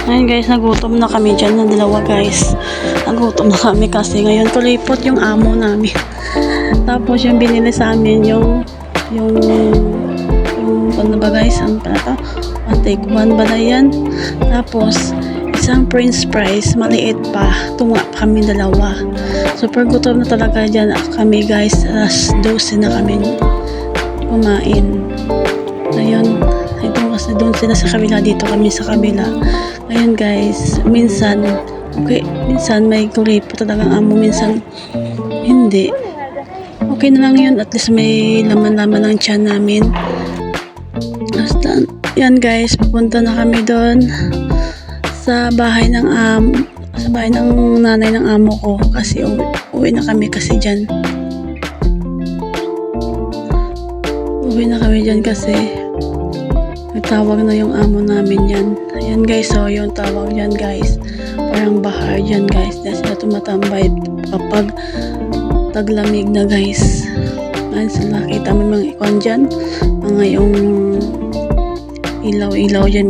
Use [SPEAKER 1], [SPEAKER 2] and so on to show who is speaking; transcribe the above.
[SPEAKER 1] Ayun guys, nagutom na kami dyan ng dalawa guys. Nagutom na kami kasi ngayon kulipot yung amo namin. Tapos yung binili sa amin yung ano ba guys, ano pala to? One take one ba na yan? Tapos isang french fries, maliit pa. Tunga pa kami dalawa. Super gutom na talaga dyan kami guys. Alas 12 na kami kumain. Ayun. Ito kasi doon sila sa kabila, dito kami sa kabila. Ayun guys, minsan may kulipot talagang amo, minsan hindi. Okay na lang yun, at least may laman-laman ng tiyan namin. Basta, yan guys, pupunta na kami doon sa bahay ng nanay ng amo ko kasi uwi na kami kasi dyan. Uwi na kami dyan kasi tawag na yung amo namin yan. Ayan guys, so yung tawag yan guys, parang bahar yan guys, dahil sila tumatambay kapag taglamig na guys. Ayan sila, kita mo mga ikon dyan, mga yung ilaw-ilaw dyan,